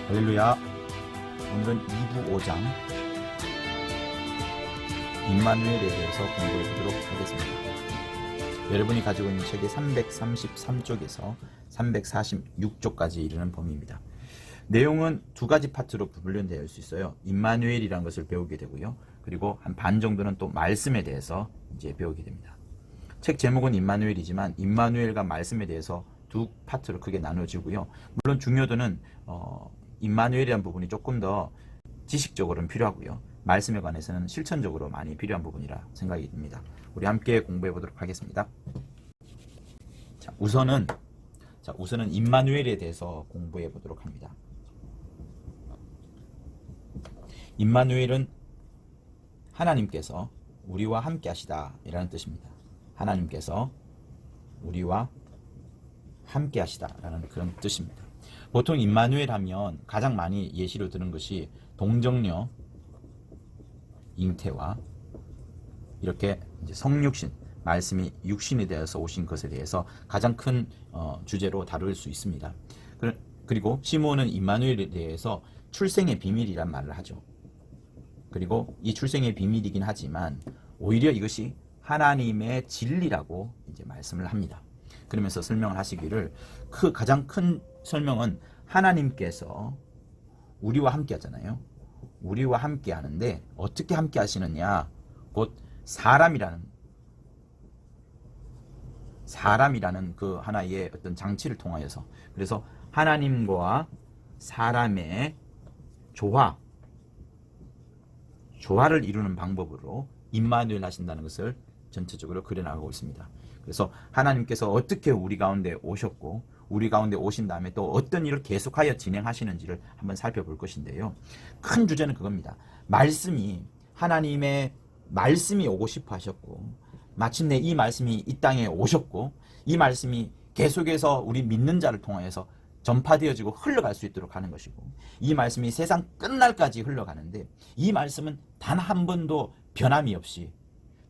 할렐루야. 오늘은 2부 5장 임마누엘에 대해서 공부해 보도록 하겠습니다. 여러분이 가지고 있는 책의 333쪽에서 346쪽까지 이르는 범위입니다. 내용은 두 가지 파트로 분류되어 있을 수 있어요. 임마누엘이라는 것을 배우게 되고요. 그리고 한 반 정도는 또 말씀에 대해서 이제 배우게 됩니다. 책 제목은 임마누엘이지만 임마누엘과 말씀에 대해서 두 파트로 크게 나눠지고요. 물론 중요도는 임마누엘이라는 부분이 조금 더 지식적으로는 필요하고요. 말씀에 관해서는 실천적으로 많이 필요한 부분이라 생각이 듭니다. 우리 함께 공부해 보도록 하겠습니다. 자, 우선은 임마누엘에 대해서 공부해 보도록 합니다. 임마누엘은 하나님께서 우리와 함께 하시다 이라는 뜻입니다. 하나님께서 우리와 함께 하시다 라는 그런 뜻입니다. 보통 임마누엘 하면 가장 많이 예시로 드는 것이 동정녀 잉태와 이렇게 이제 성육신, 말씀이 육신이 되어서 오신 것에 대해서 가장 큰 주제로 다룰 수 있습니다. 그리고 시므온은 임마누엘에 대해서 출생의 비밀이란 말을 하죠. 그리고 이 출생의 비밀이긴 하지만 오히려 이것이 하나님의 진리라고 이제 말씀을 합니다. 그러면서 설명을 하시기를 가장 큰 설명은 하나님께서 우리와 함께 하잖아요. 우리와 함께 하는데 어떻게 함께 하시느냐? 곧 사람이라는 그 하나의 어떤 장치를 통하여서, 그래서 하나님과 사람의 조화를 이루는 방법으로 임마누엘 하신다는 것을 전체적으로 그려나가고 있습니다. 그래서 하나님께서 어떻게 우리 가운데 오셨고 우리 가운데 오신 다음에 또 어떤 일을 계속하여 진행하시는지를 한번 살펴볼 것인데요. 큰 주제는 그겁니다. 하나님의 말씀이 오고 싶어 하셨고 마침내 이 말씀이 이 땅에 오셨고 이 말씀이 계속해서 우리 믿는 자를 통하여서 전파되어지고 흘러갈 수 있도록 하는 것이고 이 말씀이 세상 끝날까지 흘러가는데 이 말씀은 단 한 번도 변함이 없이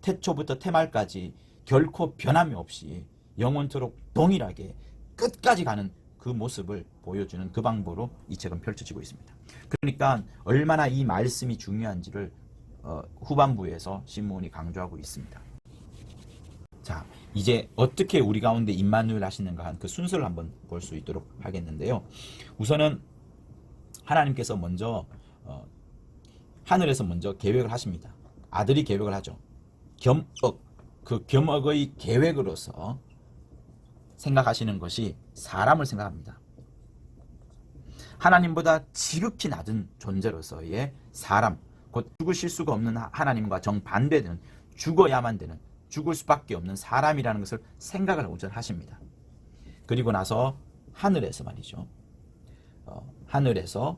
태초부터 태말까지 결코 변함이 없이 영원토록 동일하게 끝까지 가는 그 모습을 보여주는 그 방법으로 이 책은 펼쳐지고 있습니다. 그러니까 얼마나 이 말씀이 중요한지를 후반부에서 시므온이 강조하고 있습니다. 자, 이제 어떻게 우리 가운데 임마누엘 하시는가 한 그 순서를 한번 볼 수 있도록 하겠는데요. 우선은 하나님께서 먼저 하늘에서 먼저 계획을 하십니다. 아들이 계획을 하죠. 그 겸억의 계획으로서 생각하시는 것이 사람을 생각합니다. 하나님보다 지극히 낮은 존재로서의 사람, 곧 죽으실 수가 없는 하나님과 정반대되는, 죽어야만 되는, 죽을 수밖에 없는 사람이라는 것을 생각을 우선 하십니다. 그리고 나서 하늘에서 말이죠. 하늘에서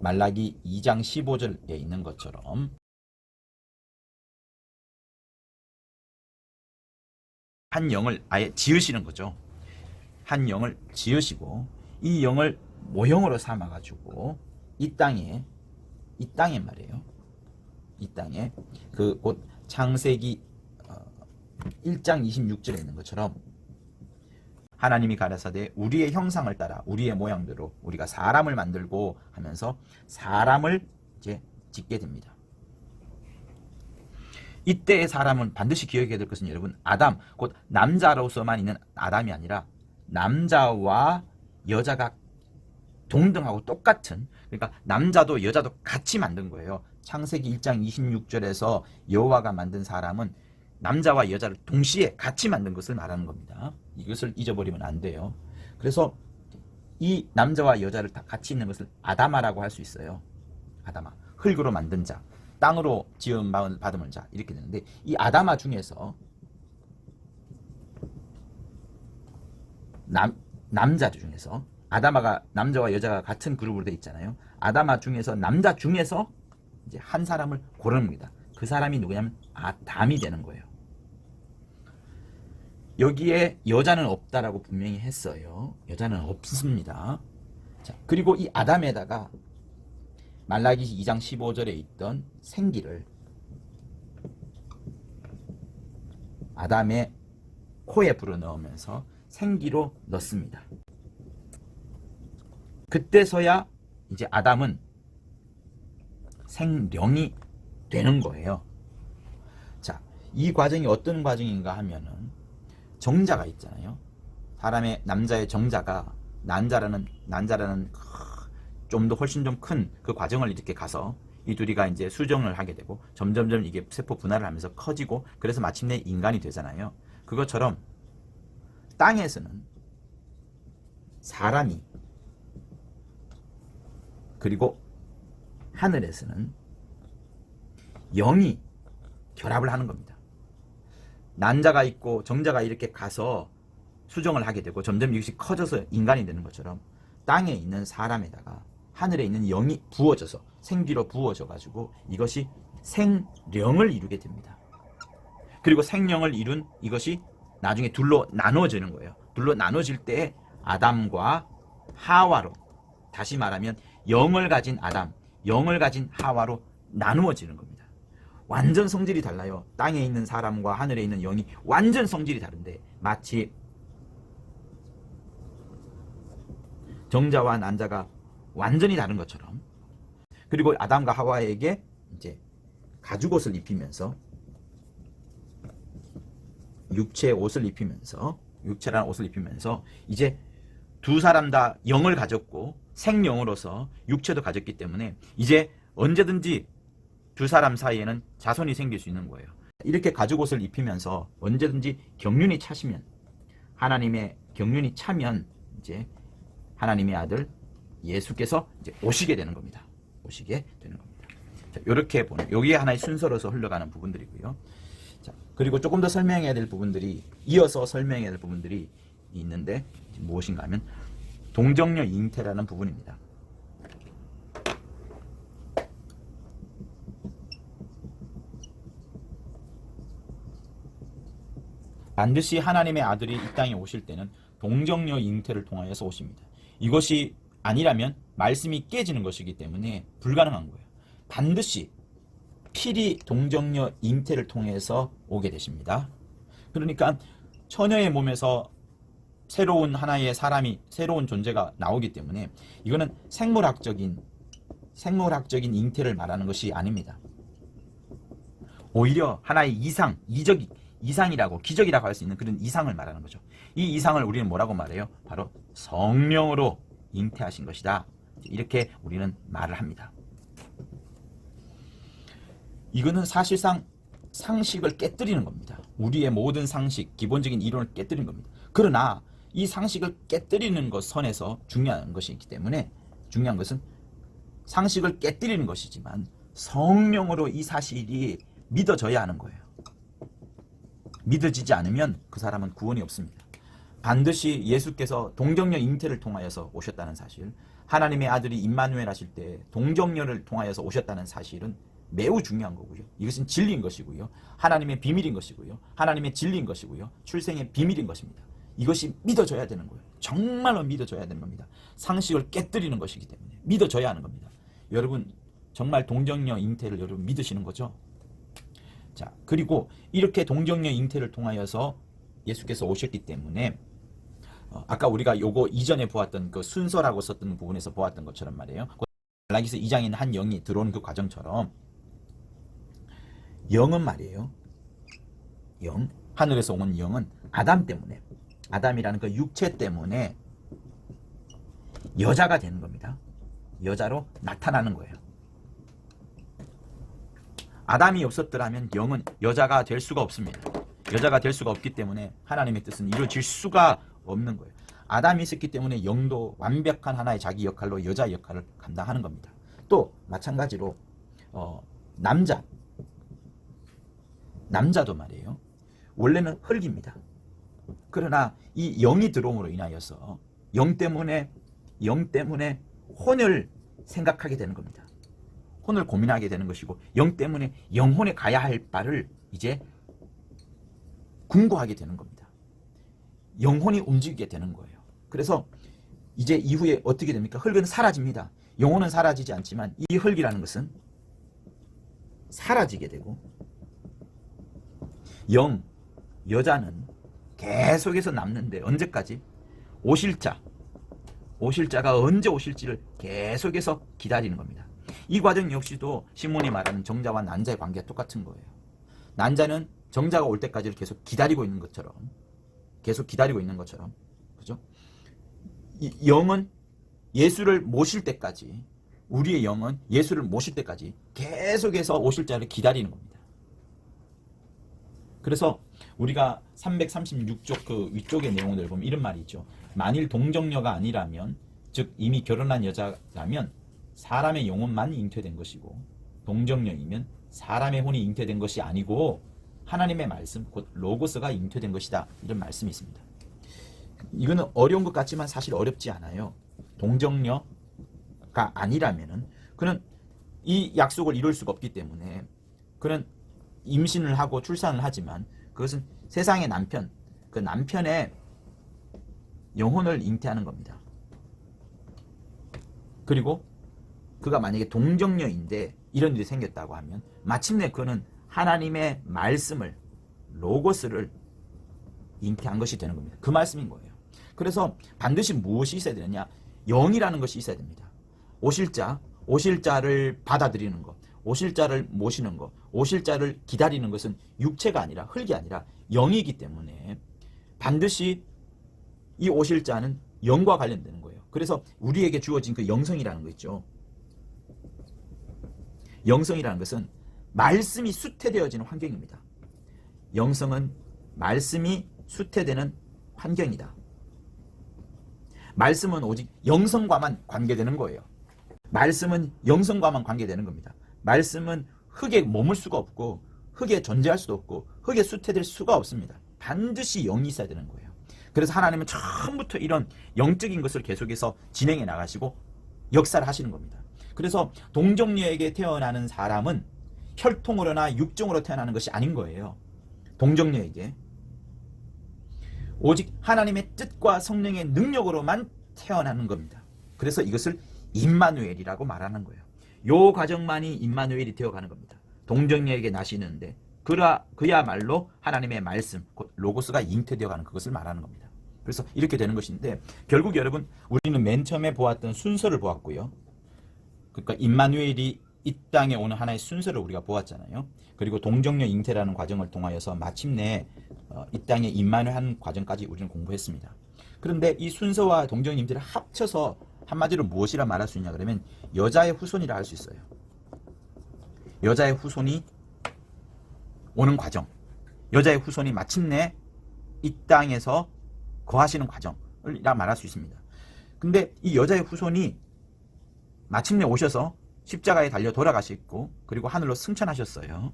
말라기 2장 15절에 있는 것처럼 한 영을 아예 지으시는 거죠. 한 영을 지으시고 이 영을 모형으로 삼아가지고 이 땅에 말이에요. 이 땅에 그 곧 창세기 1장 26절에 있는 것처럼 하나님이 가라사대 우리의 형상을 따라 우리의 모양대로 우리가 사람을 만들고 하면서 사람을 이제 짓게 됩니다. 이때의 사람은 반드시 기억해야 될 것은 여러분 아담, 곧 남자로서만 있는 아담이 아니라 남자와 여자가 동등하고 똑같은, 그러니까 남자도 여자도 같이 만든 거예요. 창세기 1장 26절에서 여호와가 만든 사람은 남자와 여자를 동시에 같이 만든 것을 말하는 겁니다. 이것을 잊어버리면 안 돼요. 그래서 이 남자와 여자를 다 같이 있는 것을 아다마라고 할 수 있어요. 아다마, 흙으로 만든 자, 땅으로 지음 받음을 자, 이렇게 되는데 이 아다마 중에서 남자들 중에서 아다마가 남자와 여자가 같은 그룹으로 되어 있잖아요. 아다마 중에서 남자 중에서 이제 한 사람을 고릅니다. 그 사람이 누구냐면 아담이 되는 거예요. 여기에 여자는 없다라고 분명히 했어요. 여자는 없습니다. 자, 그리고 이 아담에다가 말라기 2장 15절에 있던 생기를 아담의 코에 불어넣으면서 생기로 넣습니다. 그때서야 이제 아담은 생령이 되는 거예요. 자, 이 과정이 어떤 과정인가 하면은 정자가 있잖아요. 사람의 남자의 정자가 난자라는 좀 더 훨씬 좀 큰 그 과정을 이렇게 가서 이 둘이가 이제 수정을 하게 되고 점점점 이게 세포 분할을 하면서 커지고 그래서 마침내 인간이 되잖아요. 그것처럼 땅에서는 사람이 그리고 하늘에서는 영이 결합을 하는 겁니다. 난자가 있고 정자가 이렇게 가서 수정을 하게 되고 점점 이것이 커져서 인간이 되는 것처럼 땅에 있는 사람에다가 하늘에 있는 영이 부어져서 생기로 부어져 가지고 이것이 생령을 이루게 됩니다. 그리고 생령을 이룬 이것이 나중에 둘로 나누어지는 거예요. 둘로 나눠질 때 아담과 하와로, 다시 말하면 영을 가진 아담, 영을 가진 하와로 나누어지는 겁니다. 완전 성질이 달라요. 땅에 있는 사람과 하늘에 있는 영이 완전 성질이 다른데 마치 정자와 난자가 완전히 다른 것처럼, 그리고 아담과 하와에게 이제 가죽옷을 입히면서 육체라는 옷을 입히면서 이제 두 사람 다 영을 가졌고 생령으로서 육체도 가졌기 때문에 이제 언제든지 두 사람 사이에는 자손이 생길 수 있는 거예요. 이렇게 가죽옷을 입히면서 언제든지 경륜이 차시면, 하나님의 경륜이 차면 이제 하나님의 아들 예수께서 이제 오시게 되는 겁니다. 오시게 되는 겁니다. 자, 이렇게 보는, 여기에 하나의 순서로서 흘러가는 부분들이고요. 자, 그리고 조금 더 설명해야 될 부분들이, 이어서 설명해야 될 부분들이 있는데 무엇인가 하면 동정녀 잉태라는 부분입니다. 반드시 하나님의 아들이 이 땅에 오실 때는 동정녀 잉태를 통하여서 오십니다. 이것이 아니라면 말씀이 깨지는 것이기 때문에 불가능한 거예요. 반드시 필히 동정녀 잉태를 통해서 오게 되십니다. 그러니까 처녀의 몸에서 새로운 하나의 사람이, 새로운 존재가 나오기 때문에 이거는 생물학적인 잉태를 말하는 것이 아닙니다. 오히려 하나의 이상이라고, 기적이라고 할 수 있는 그런 이상을 말하는 거죠. 이 이상을 우리는 뭐라고 말해요? 바로 성령으로 잉태하신 것이다. 이렇게 우리는 말을 합니다. 이거는 사실상 상식을 깨뜨리는 겁니다. 우리의 모든 상식, 기본적인 이론을 깨뜨리는 겁니다. 그러나 이 상식을 깨뜨리는 것 선에서 중요한 것이 있기 때문에, 중요한 것은 상식을 깨뜨리는 것이지만 성령으로 이 사실이 믿어져야 하는 거예요. 믿어지지 않으면 그 사람은 구원이 없습니다. 반드시 예수께서 동정녀 잉태를 통하여서 오셨다는 사실, 하나님의 아들이 임마누엘 하실 때 동정녀를 통하여서 오셨다는 사실은 매우 중요한 거고요. 이것은 진리인 것이고요. 하나님의 비밀인 것이고요. 하나님의 진리인 것이고요. 출생의 비밀인 것입니다. 이것이 믿어져야 되는 거예요. 정말로 믿어져야 되는 겁니다. 상식을 깨뜨리는 것이기 때문에 믿어져야 하는 겁니다. 여러분, 정말 동정녀 잉태를 여러분 믿으시는 거죠? 자, 그리고 이렇게 동정녀 잉태를 통하여서 예수께서 오셨기 때문에 아까 우리가 요거 이전에 보았던 그 순서라고 썼던 부분에서 보았던 것처럼 말이에요. 말라기서 2장에 있는 한 영이 들어오는 그 과정처럼 영은 말이에요. 하늘에서 온 영은 아담 때문에, 아담이라는 그 육체 때문에 여자가 되는 겁니다. 여자로 나타나는 거예요. 아담이 없었더라면 영은 여자가 될 수가 없습니다. 여자가 될 수가 없기 때문에 하나님의 뜻은 이루어질 수가 없는 거예요. 아담이 있었기 때문에 영도 완벽한 하나의 자기 역할로 여자 역할을 감당하는 겁니다. 또 마찬가지로 남자도 말이에요. 원래는 흙입니다. 그러나 이 영이 들어옴으로 인하여서 영 때문에 혼을 생각하게 되는 겁니다. 혼을 고민하게 되는 것이고, 영 때문에 영혼에 가야 할 바를 이제 궁구하게 되는 겁니다. 영혼이 움직이게 되는 거예요. 그래서 이제 이후에 어떻게 됩니까? 흙은 사라집니다. 영혼은 사라지지 않지만 이 흙이라는 것은 사라지게 되고, 여자는 계속해서 남는데 언제까지? 오실 자, 오실 자가 언제 오실지를 계속해서 기다리는 겁니다. 이 과정 역시도 시몬이 말하는 정자와 난자의 관계가 똑같은 거예요. 난자는 정자가 올 때까지를 계속 기다리고 있는 것처럼, 그죠? 영은 예수를 모실 때까지, 우리의 영은 예수를 모실 때까지 계속해서 오실 자를 기다리는 겁니다. 그래서 우리가 336쪽 그 위쪽의 내용을 보면 이런 말이 있죠. 만일 동정녀가 아니라면, 즉 이미 결혼한 여자라면 사람의 영혼만 잉태된 것이고, 동정녀이면 사람의 혼이 잉태된 것이 아니고 하나님의 말씀, 곧 로고스가 잉태된 것이다. 이런 말씀이 있습니다. 이거는 어려운 것 같지만 사실 어렵지 않아요. 동정녀가 아니라면은 그는 이 약속을 이룰 수가 없기 때문에 그는 임신을 하고 출산을 하지만 그것은 세상의 남편, 그 남편의 영혼을 잉태하는 겁니다. 그리고 그가 만약에 동정녀인데 이런 일이 생겼다고 하면 마침내 그는 하나님의 말씀을, 로고스를 잉태한 것이 되는 겁니다. 그 말씀인 거예요. 그래서 반드시 무엇이 있어야 되느냐? 영이라는 것이 있어야 됩니다. 오실 자를 받아들이는 것, 오실 자를 모시는 것, 오실 자를 기다리는 것은 육체가 아니라, 흙이 아니라 영이기 때문에 반드시 이 오실 자는 영과 관련되는 거예요. 그래서 우리에게 주어진 그 영성이라는 거 있죠. 영성이라는 것은 말씀이 수태되어지는 환경입니다. 영성은 말씀이 수태되는 환경이다. 말씀은 오직 영성과만 관계되는 거예요. 말씀은 영성과만 관계되는 겁니다. 말씀은 흙에 머물 수가 없고, 흙에 존재할 수도 없고, 흙에 수태될 수가 없습니다. 반드시 영이 있어야 되는 거예요. 그래서 하나님은 처음부터 이런 영적인 것을 계속해서 진행해 나가시고 역사를 하시는 겁니다. 그래서 동정녀에게 태어나는 사람은 혈통으로나 육정으로 태어나는 것이 아닌 거예요. 동정녀에게 오직 하나님의 뜻과 성령의 능력으로만 태어나는 겁니다. 그래서 이것을 임마누엘이라고 말하는 거예요. 요 과정만이 임마누엘이 되어가는 겁니다. 동정녀에게 나시는데 그야말로 하나님의 말씀, 곧 로고스가 잉태되어가는 그것을 말하는 겁니다. 그래서 이렇게 되는 것인데, 결국 여러분, 우리는 맨 처음에 보았던 순서를 보았고요. 그러니까 임마누엘이 이 땅에 오는 하나의 순서를 우리가 보았잖아요. 그리고 동정녀 잉태라는 과정을 통하여서 마침내 이 땅에 임마누엘한 과정까지 우리는 공부했습니다. 그런데 이 순서와 동정녀 잉태를 합쳐서 한마디로 무엇이라 말할 수 있냐 그러면 여자의 후손이라 할 수 있어요. 여자의 후손이 오는 과정, 여자의 후손이 마침내 이 땅에서 거하시는 과정이라 말할 수 있습니다. 근데 이 여자의 후손이 마침내 오셔서 십자가에 달려 돌아가셨고, 그리고 하늘로 승천하셨어요.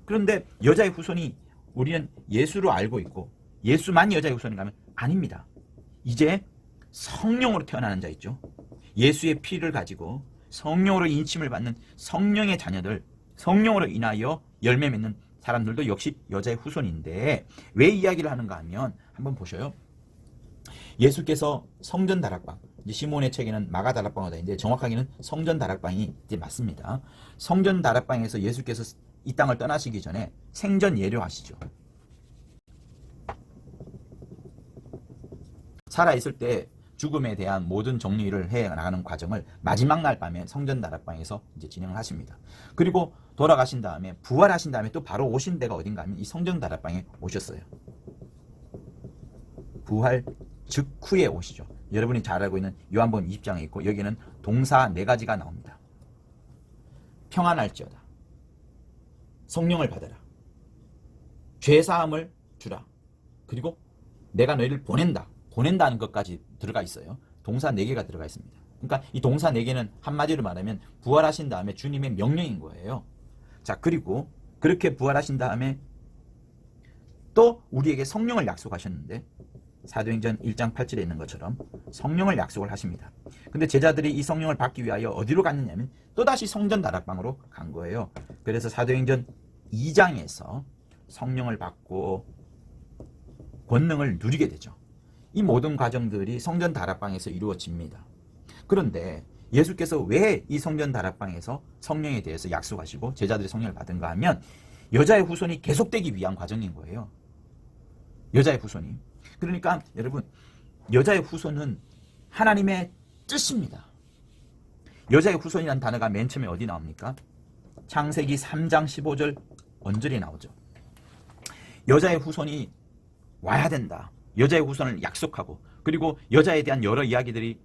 그런데 여자의 후손이 우리는 예수로 알고 있고, 예수만이 여자의 후손인가 하면 아닙니다. 이제 성령으로 태어나는 자 있죠. 예수의 피를 가지고 성령으로 인침을 받는 성령의 자녀들, 성령으로 인하여 열매 맺는 사람들도 역시 여자의 후손인데, 왜 이야기를 하는가 하면 한번 보셔요. 예수께서 성전 다락방, 시몬의 책에는 마가 다락방으로 되어 있는데 정확하게는 성전 다락방이 이제 맞습니다. 성전 다락방에서 예수께서 이 땅을 떠나시기 전에 생전 예료하시죠. 살아있을 때 죽음에 대한 모든 정리를 해 나가는 과정을 마지막 날 밤에 성전 다락방에서 이제 진행을 하십니다. 그리고 돌아가신 다음에 부활하신 다음에 또 바로 오신 데가 어딘가 하면 이 성전 다락방에 오셨어요. 부활 직후에 오시죠. 여러분이 잘 알고 있는 요한복음 20장에 있고, 여기는 동사 4가지가 나옵니다. 평안할지어다, 성령을 받아라, 죄사함을 주라, 그리고 내가 너희를 보낸다는 것까지 들어가 있어요. 동사 4개가 들어가 있습니다. 그러니까 이 동사 4개는 한마디로 말하면 부활하신 다음에 주님의 명령인 거예요. 자, 그리고 그렇게 부활하신 다음에 또 우리에게 성령을 약속하셨는데, 사도행전 1장 8절에 있는 것처럼 성령을 약속을 하십니다. 근데 제자들이 이 성령을 받기 위하여 어디로 갔느냐면 또다시 성전 다락방으로 간 거예요. 그래서 사도행전 2장에서 성령을 받고 권능을 누리게 되죠. 이 모든 과정들이 성전 다락방에서 이루어집니다. 그런데 예수께서 왜 이 성전 다락방에서 성령에 대해서 약속하시고 제자들이 성령을 받은가 하면 여자의 후손이 계속되기 위한 과정인 거예요. 여자의 후손이. 그러니까 여러분, 여자의 후손은 하나님의 뜻입니다. 여자의 후손이라는 단어가 맨 처음에 어디 나옵니까? 창세기 3장 15절 언저리에 나오죠. 여자의 후손이 와야 된다. 여자의 후손을 약속하고, 그리고 여자에 대한 여러 이야기들이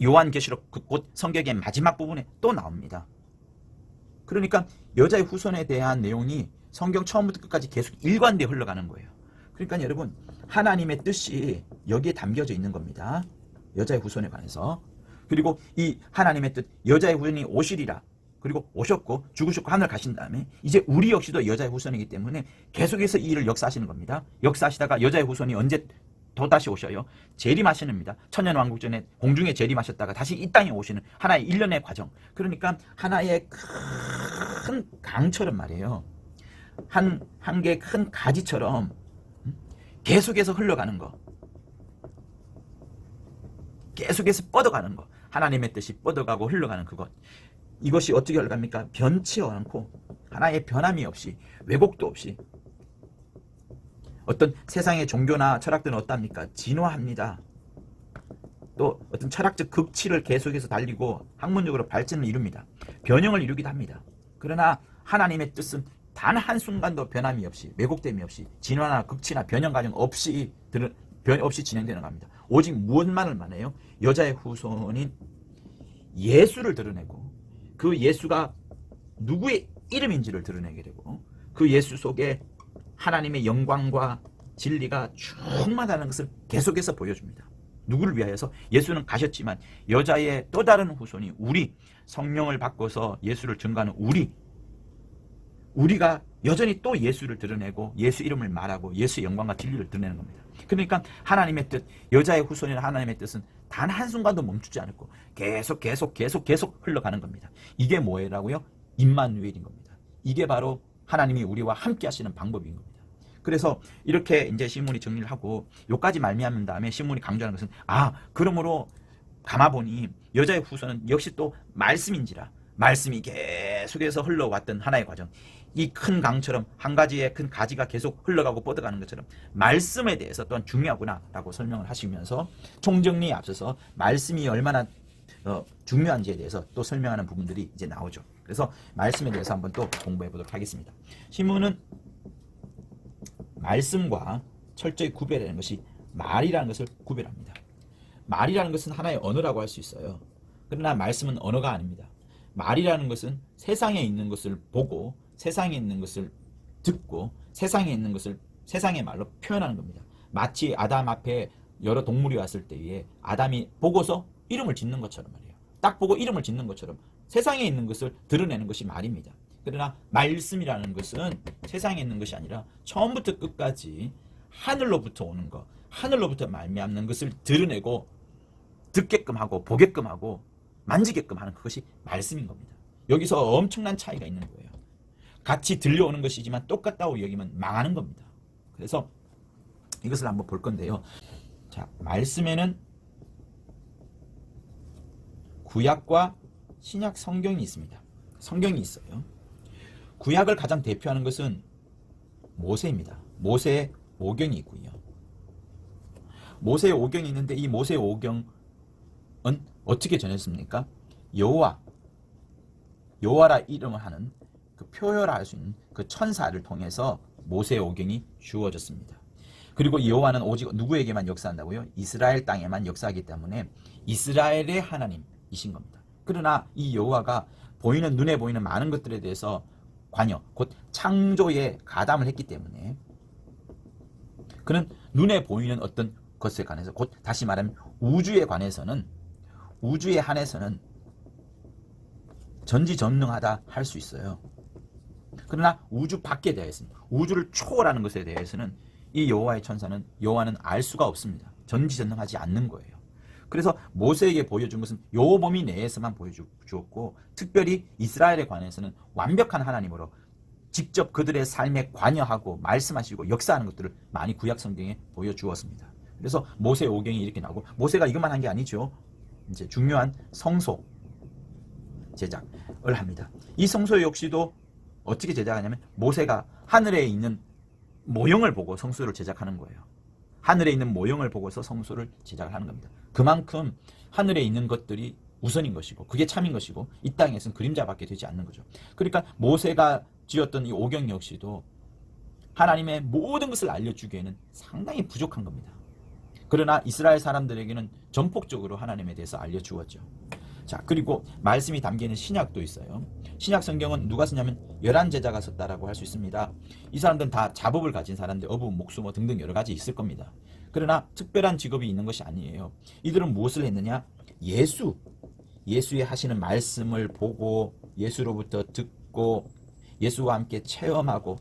요한계시록 곧 성경의 마지막 부분에 또 나옵니다. 그러니까 여자의 후손에 대한 내용이 성경 처음부터 끝까지 계속 일관되어 흘러가는 거예요. 그러니까 여러분, 하나님의 뜻이 여기에 담겨져 있는 겁니다. 여자의 후손에 관해서. 그리고 이 하나님의 뜻, 여자의 후손이 오시리라. 그리고 오셨고 죽으셨고 하늘 가신 다음에 이제 우리 역시도 여자의 후손이기 때문에 계속해서 이 일을 역사하시는 겁니다. 역사하시다가 여자의 후손이 언제 또다시 오셔요? 재림하시는입니다. 천년왕국 전에 공중에 재림하셨다가 다시 이 땅에 오시는 하나의 일련의 과정. 그러니까 하나의 큰 강처럼 말이에요. 한 개의 큰 가지처럼 계속해서 흘러가는 거. 계속해서 뻗어가는 거. 하나님의 뜻이 뻗어가고 흘러가는 그것. 이것이 어떻게 흘러갑니까? 변치 않고 하나의 변함이 없이, 왜곡도 없이. 어떤 세상의 종교나 철학들은 어떻답니까? 진화합니다. 또 어떤 철학적 극치를 계속해서 달리고 학문적으로 발전을 이룹니다. 변형을 이루기도 합니다. 그러나 하나님의 뜻은 단 한순간도 변함이 없이, 왜곡됨이 없이, 진화나 극치나 변형 과정 없이 진행되는 겁니다. 오직 무엇만을 해요? 여자의 후손인 예수를 드러내고, 그 예수가 누구의 이름인지를 드러내게 되고, 그 예수 속에 하나님의 영광과 진리가 충만하다는 것을 계속해서 보여줍니다. 누구를 위하여서? 예수는 가셨지만 여자의 또 다른 후손이 우리, 성령을 바꿔서 예수를 증거하는 우리가 여전히 또 예수를 드러내고 예수 이름을 말하고 예수의 영광과 진리를 드러내는 겁니다. 그러니까 하나님의 뜻, 여자의 후손이나 하나님의 뜻은 단 한순간도 멈추지 않고 계속 흘러가는 겁니다. 이게 뭐라고요? 임마누엘인 겁니다. 이게 바로 하나님이 우리와 함께 하시는 방법인 겁니다. 그래서 이렇게 이제 시몬이 정리를 하고 요까지 말미암은 다음에 시몬이 강조하는 것은, 그러므로 가마보니 여자의 후손은 역시 또 말씀인지라, 말씀이 계속해서 흘러왔던 하나의 과정, 이 큰 강처럼 한 가지의 큰 가지가 계속 흘러가고 뻗어가는 것처럼 말씀에 대해서 또한 중요하구나 라고 설명을 하시면서 총정리에 앞서서 말씀이 얼마나 중요한지에 대해서 또 설명하는 부분들이 이제 나오죠. 그래서 말씀에 대해서 한번 또 공부해 보도록 하겠습니다. 신문은 말씀과 철저히 구별하는 것이 말이라는 것을 구별합니다. 말이라는 것은 하나의 언어라고 할 수 있어요. 그러나 말씀은 언어가 아닙니다. 말이라는 것은 세상에 있는 것을 보고 세상에 있는 것을 듣고 세상에 있는 것을 세상의 말로 표현하는 겁니다. 마치 아담 앞에 여러 동물이 왔을 때에 아담이 보고서 이름을 짓는 것처럼 말이에요. 딱 보고 이름을 짓는 것처럼 세상에 있는 것을 드러내는 것이 말입니다. 그러나 말씀이라는 것은 세상에 있는 것이 아니라 처음부터 끝까지 하늘로부터 오는 것, 하늘로부터 말미암는 것을 드러내고 듣게끔 하고 보게끔 하고 만지게끔 하는 그것이 말씀인 겁니다. 여기서 엄청난 차이가 있는 거예요. 같이 들려오는 것이지만 똑같다고 여기면 망하는 겁니다. 그래서 이것을 한번 볼 건데요. 자, 말씀에는 구약과 신약 성경이 있습니다. 성경이 있어요. 구약을 가장 대표하는 것은 모세입니다. 모세의 오경이 있고요. 모세의 오경이 있는데 이 모세의 오경은 어떻게 전했습니까? 여호와라 이름을 하는 그 표현을 할 수 있는 그 천사를 통해서 모세의 오경이 주어졌습니다. 그리고 여호와는 오직 누구에게만 역사한다고요? 이스라엘 땅에만 역사하기 때문에 이스라엘의 하나님이신 겁니다. 그러나 이 여호와가 보이는, 눈에 보이는 많은 것들에 대해서 관여, 곧 창조에 가담을 했기 때문에 그는 눈에 보이는 어떤 것에 관해서, 곧 다시 말하면 우주에 관해서는, 우주에 한해서는 전지전능하다 할 수 있어요. 그러나 우주 밖에 대해서는, 우주를 초월하는 것에 대해서는 이 여호와의 천사는, 여호와는 알 수가 없습니다. 전지전능하지 않는 거예요. 그래서 모세에게 보여준 것은 요 범위 내에서만 보여주었고, 특별히 이스라엘에 관해서는 완벽한 하나님으로 직접 그들의 삶에 관여하고 말씀하시고 역사하는 것들을 많이 구약 성경에 보여주었습니다. 그래서 모세의 오경이 이렇게 나오고, 모세가 이것만 한 게 아니죠. 이제 중요한 성소 제작을 합니다. 이 성소 역시도 어떻게 제작하냐면 모세가 하늘에 있는 모형을 보고 성소를 제작하는 거예요. 하늘에 있는 모형을 보고서 성소를 제작을 하는 겁니다. 그만큼 하늘에 있는 것들이 우선인 것이고 그게 참인 것이고 이 땅에서는 그림자밖에 되지 않는 거죠. 그러니까 모세가 지었던 이 오경 역시도 하나님의 모든 것을 알려주기에는 상당히 부족한 겁니다. 그러나 이스라엘 사람들에게는 전폭적으로 하나님에 대해서 알려주었죠. 자, 그리고 말씀이 담기는 신약도 있어요. 신약 성경은 누가 쓰냐면 11제자가 썼다라고 할 수 있습니다. 이 사람들은 다 자법을 가진 사람들, 어부, 목수 뭐 등등 여러 가지 있을 겁니다. 그러나 특별한 직업이 있는 것이 아니에요. 이들은 무엇을 했느냐? 예수의 하시는 말씀을 보고 예수로부터 듣고 예수와 함께 체험하고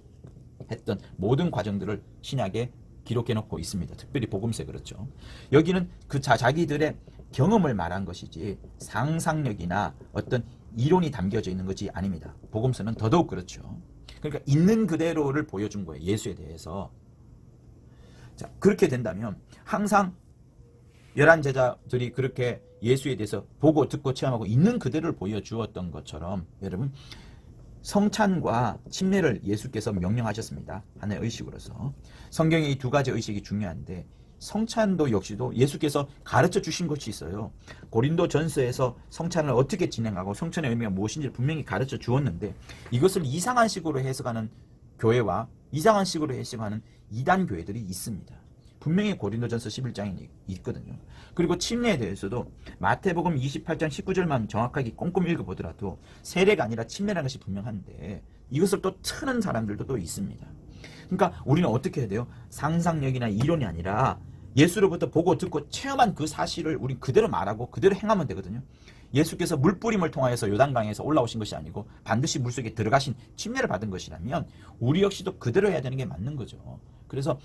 했던 모든 과정들을 신약에 기록해 놓고 있습니다. 특별히 복음서에 그렇죠. 여기는 그 자기들의 경험을 말한 것이지 상상력이나 어떤 이론이 담겨져 있는 것이 아닙니다. 복음서는 더더욱 그렇죠. 그러니까 있는 그대로를 보여준 거예요. 예수에 대해서. 자, 그렇게 된다면 항상 11제자들이 그렇게 예수에 대해서 보고 듣고 체험하고 있는 그대로를 보여주었던 것처럼 여러분 성찬과 침례를 예수께서 명령하셨습니다. 하나의 의식으로서. 성경에 이 두 가지 의식이 중요한데 성찬도 역시도 예수께서 가르쳐 주신 것이 있어요. 고린도 전서에서 성찬을 어떻게 진행하고 성찬의 의미가 무엇인지를 분명히 가르쳐 주었는데 이것을 이상한 식으로 해석하는 교회와 이상한 식으로 해석하는 이단 교회들이 있습니다. 분명히 고린도전서 11장에 있거든요. 그리고 침례에 대해서도 마태복음 28장 19절만 정확하게 꼼꼼히 읽어보더라도 세례가 아니라 침례라는 것이 분명한데 이것을 또 트는 사람들도 또 있습니다. 그러니까 우리는 어떻게 해야 돼요? 상상력이나 이론이 아니라 예수로부터 보고 듣고 체험한 그 사실을 우리 그대로 말하고 그대로 행하면 되거든요. 예수께서 물뿌림을 통하여서 요단강에서 올라오신 것이 아니고 반드시 물속에 들어가신 침례를 받은 것이라면 우리 역시도 그대로 해야 되는 게 맞는 거죠. 그래서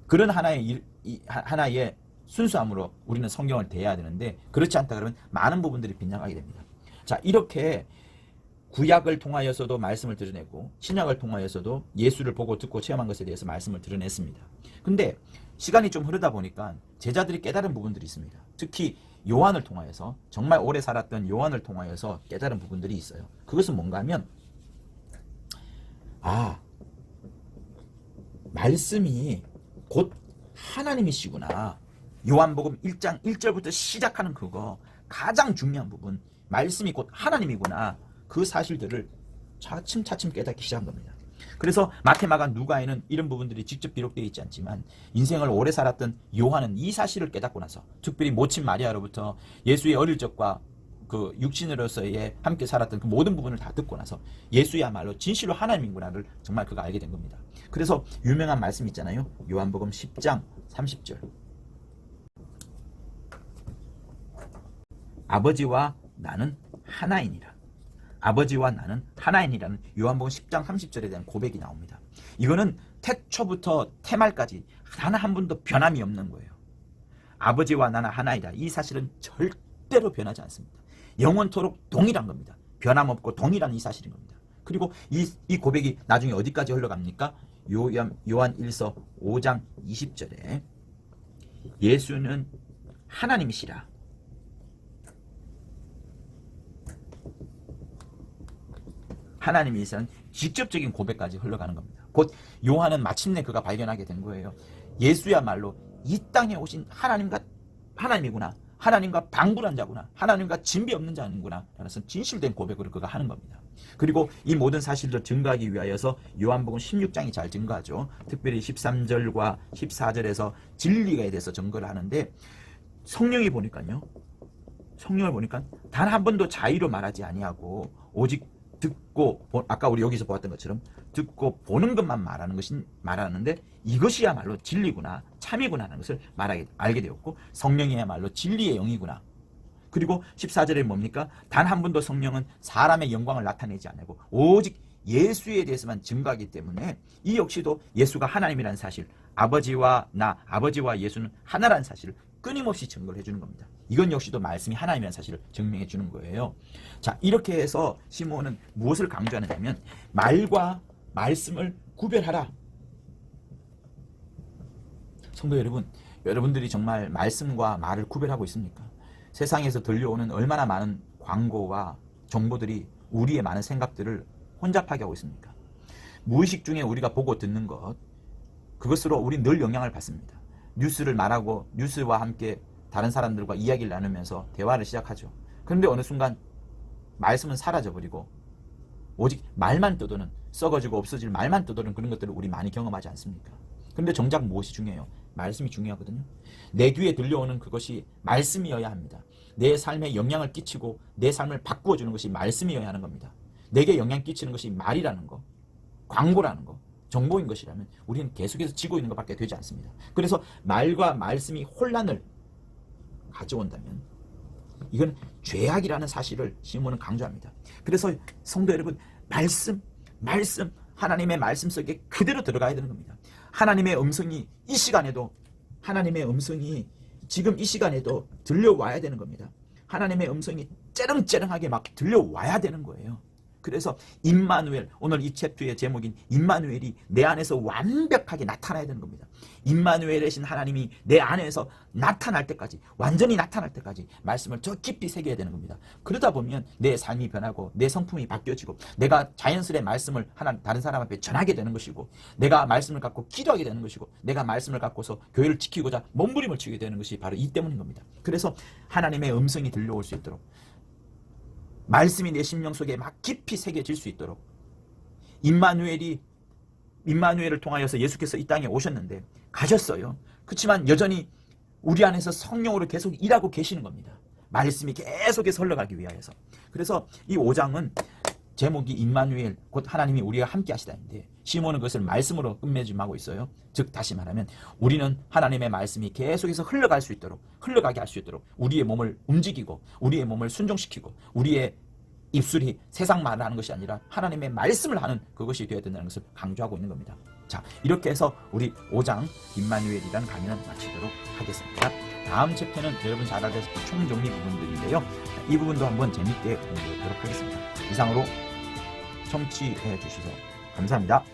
그런 하나의 순수함으로 우리는 성경을 대해야 되는데 그렇지 않다 그러면 많은 부분들이 빗나가게 됩니다. 자, 이렇게 구약을 통하여서도 말씀을 드러내고 신약을 통하여서도 예수를 보고 듣고 체험한 것에 대해서 말씀을 드러냈습니다. 근데 시간이 좀 흐르다 보니까 제자들이 깨달은 부분들이 있습니다. 특히 요한을 통하여서 정말 오래 살았던 요한을 통하여서 깨달은 부분들이 있어요. 그것은 뭔가 하면 말씀이 곧 하나님이시구나. 요한복음 1장 1절부터 시작하는 그거 가장 중요한 부분 말씀이 곧 하나님이구나. 그 사실들을 차츰차츰 깨닫기 시작한 겁니다. 그래서 마태, 마가, 누가에는 이런 부분들이 직접 기록되어 있지 않지만 인생을 오래 살았던 요한은 이 사실을 깨닫고 나서 특별히 모친 마리아로부터 예수의 어릴 적과 그 육신으로서의 함께 살았던 그 모든 부분을 다 듣고 나서 예수야말로 진실로 하나님이구나를 정말 그가 알게 된 겁니다. 그래서 유명한 말씀 있잖아요. 요한복음 10장 30절 아버지와 나는 하나이니라. 아버지와 나는 하나이니라는 요한복음 10장 30절에 대한 고백이 나옵니다. 이거는 태초부터 태말까지 단 한 번도 변함이 없는 거예요. 아버지와 나는 하나이다. 이 사실은 절대로 변하지 않습니다. 영원토록 동일한 겁니다. 변함없고 동일한 이 사실인 겁니다. 그리고 이 고백이 나중에 어디까지 흘러갑니까? 요한 1서 5장 20절에 예수는 하나님이시라. 하나님이시라는 직접적인 고백까지 흘러가는 겁니다. 곧 요한은 마침내 그가 발견하게 된 거예요. 예수야말로 이 땅에 오신 하나님이구나. 하나님과 방불한 자구나. 하나님과 진비 없는 자는구나. 라서 진실된 고백을 그가 하는 겁니다. 그리고 이 모든 사실을 증거하기 위하여서 요한복음 16장이 잘 증거하죠. 특별히 13절과 14절에서 진리에 대해서 증거를 하는데 성령을 보니까 단 한 번도 자의로 말하지 아니하고 오직 듣고 아까 우리 여기서 보았던 것처럼 듣고 보는 것만 말하는데 이것이야말로 진리구나 참이구나 하는 것을 알게 되었고 성령이야말로 진리의 영이구나. 그리고 14절에 뭡니까? 단 한 번도 성령은 사람의 영광을 나타내지 않고 오직 예수에 대해서만 증거하기 때문에 이 역시도 예수가 하나님이라는 사실, 아버지와 예수는 하나라는 사실을 끊임없이 증거를 해주는 겁니다. 이건 역시도 말씀이 하나님이라는 사실을 증명해 주는 거예요. 자, 이렇게 해서 시몬은 무엇을 강조하느냐면 말과 말씀을 구별하라. 성도 여러분, 여러분들이 정말 말씀과 말을 구별하고 있습니까? 세상에서 들려오는 얼마나 많은 광고와 정보들이 우리의 많은 생각들을 혼잡하게 하고 있습니까? 무의식 중에 우리가 보고 듣는 것, 그것으로 우리 늘 영향을 받습니다. 뉴스를 말하고 뉴스와 함께 다른 사람들과 이야기를 나누면서 대화를 시작하죠. 그런데 어느 순간 말씀은 사라져버리고 오직 말만 떠도는, 썩어지고 없어질 말만 떠도는 그런 것들을 우리 많이 경험하지 않습니까? 그런데 정작 무엇이 중요해요? 말씀이 중요하거든요. 내 귀에 들려오는 그것이 말씀이어야 합니다. 내 삶에 영향을 끼치고 내 삶을 바꾸어주는 것이 말씀이어야 하는 겁니다. 내게 영향 끼치는 것이 말이라는 거, 광고라는 거, 정보인 것이라면 우리는 계속해서 지고 있는 것밖에 되지 않습니다. 그래서 말과 말씀이 혼란을 가져온다면 이건 죄악이라는 사실을 시몬은 강조합니다. 그래서 성도 여러분, 말씀, 하나님의 말씀 속에 그대로 들어가야 되는 겁니다. 하나님의 음성이 이 시간에도, 하나님의 음성이 지금 이 시간에도 들려와야 되는 겁니다. 하나님의 음성이 째렁째렁하게 막 들려와야 되는 거예요. 그래서 임마누엘, 오늘 이 챕터의 제목인 임마누엘이 내 안에서 완벽하게 나타나야 되는 겁니다. 임마누엘이신 하나님이 내 안에서 나타날 때까지, 완전히 나타날 때까지 말씀을 저 깊이 새겨야 되는 겁니다. 그러다 보면 내 삶이 변하고 내 성품이 바뀌어지고 내가 자연스레 말씀을 다른 사람 앞에 전하게 되는 것이고, 내가 말씀을 갖고 기도하게 되는 것이고, 내가 말씀을 갖고서 교회를 지키고자 몸부림을 치게 되는 것이 바로 이 때문인 겁니다. 그래서 하나님의 음성이 들려올 수 있도록, 말씀이 내 심령 속에 막 깊이 새겨질 수 있도록, 임마누엘을 통하여서 예수께서 이 땅에 오셨는데 가셨어요. 그렇지만 여전히 우리 안에서 성령으로 계속 일하고 계시는 겁니다. 말씀이 계속해서 흘러가기 위하여서. 그래서 이 5장은 제목이 임마누엘, 곧 하나님이 우리와 함께 하시다인데, 시몬은 그것을 말씀으로 끝맺음하고 있어요. 즉 다시 말하면 우리는 하나님의 말씀이 계속해서 흘러가게 할 수 있도록 우리의 몸을 움직이고 우리의 몸을 순종시키고 우리의 입술이 세상 말을 하는 것이 아니라 하나님의 말씀을 하는 그것이 되어야 된다는 것을 강조하고 있는 겁니다. 자, 이렇게 해서 우리 5장 임마누엘이라는 강의는 마치도록 하겠습니다. 다음 챕터는 여러분 잘 알다시피 총정리 부분들인데요. 이 부분도 한번 재밌게 공부하도록 하겠습니다. 이상으로 청취해 주셔서 감사합니다.